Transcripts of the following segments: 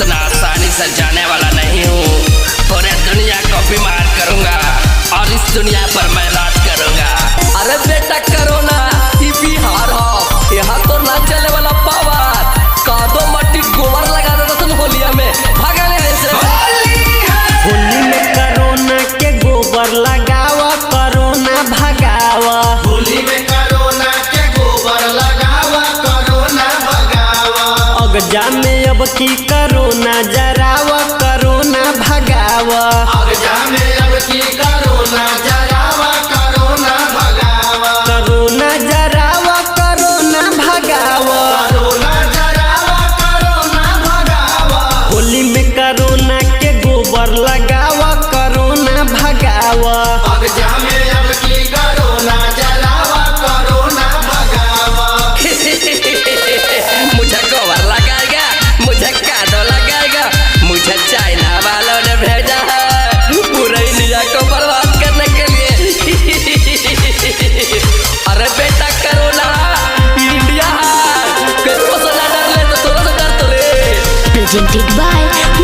इतना आसानी से जाने वाला नहीं हूँ। पूरे दुनिया को बीमार करूँगा और इस दुनिया पर मैं राज करूँगा। अरे बेटा कोरोना ई बिहार हो, यहाँ तो ना चले वाला पावर कादो मट्टी गोबर लगा देता तुम होलिया में भागा लेने से। होली में कोरोना के गोबर लगावा, कोरोना भगावा। होली में कोरोना के गोबर लगावा, कोरोना भगावा। अगजा में अब की कोरोना जरावा, कोरोना भगावा। अगजा में अब की कोरोना जरावा, कोरोना भगावा। कोरोना जरावा, कोरोना भगावा। कोरोना जरावा, कोरोना भगावा। होली में कोरोना के गोबर लगावा, कोरोना भगावा। अगजा में अब की कोरोना जरावा, कोरोना भगावा। मुझे गोबर लगाएगा, मुझे कादो लगाएगा, मुझे चाइना वालों ने भेजा है पूरे इंडिया को बर्बाद करने के लिए। अरे बेटा कोरोना इंडिया किसको सजा डर ले तो थोड़ा सा डर तो ले। Presented by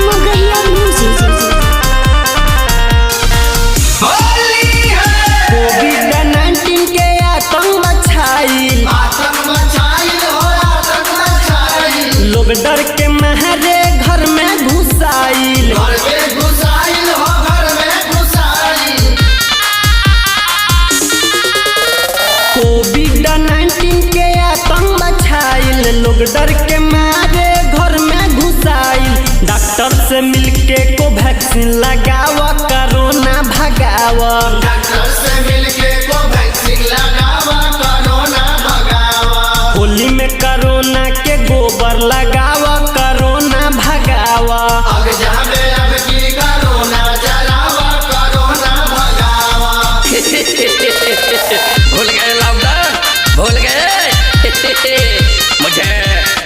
Magahiya Music. कोविड-19 के आतंक मचाइल, आतंक मचाइल हो, आतंक मचाइल। लोग डर के मारे घर में घुसाइल। घर में घुसाइल हो, घर में घुसाइल। कोविड-19 के आतंक मचाइल, लोग डर के मारे घर में घुसाइल। डॉक्टर से मिलके को वैक्सीन लगावा, कोरोना भगावा। डॉक्टर से मिलके को वैक्सीन लगावा, कोरोना भगावा। होली में कोरोना के गोबर लगावा, कोरोना भगावा। अगजा में अब की कोरोना जलावा, कोरोना भगावा। भूल गए लॉकडाउन, भूल गए। मुझे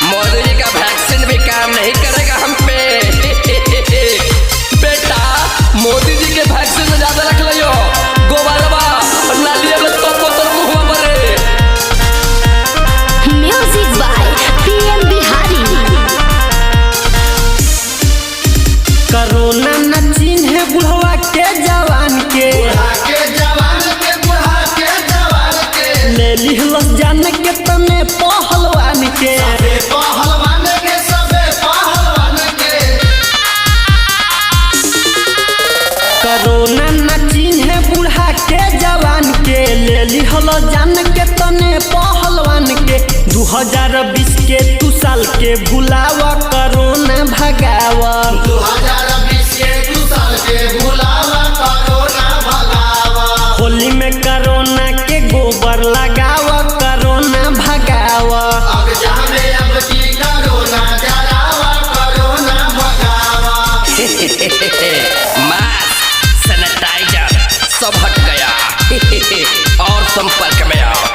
मोदी जी का वैक्सीन भी काम नहीं करेगा हम पे। बेटा मोदी जी के वैक्सीन में ज्यादा रख लियो गोबरवा और नालिया में तो मुंह मरे। Music by PM Bihari. Corona न चिन्हे बुढ़वा के जवान के, बुढ़ा के जवान के, बुढ़ा के जवान के। ले लिहलस जान के तने पहलवान के। सबे पहलवान के, सबे पहलवान के। कोरोना न चिन्हे बुढ़ा के जवान के, ले लिहलस जान के तने पहलवान के। 2020 के तू साल के भुलावा, कोरोना भगावा। 2020 के तू साल के भुलावा, कोरोना भगावा। होली में कोरोना के गोबर लगावा, कोरोना भगावा। अगजा में अब की कोरोना जलावा, कोरोना भगावा। मास्क, सैनिटाइजर सब हट गया और संपर्क में आओ।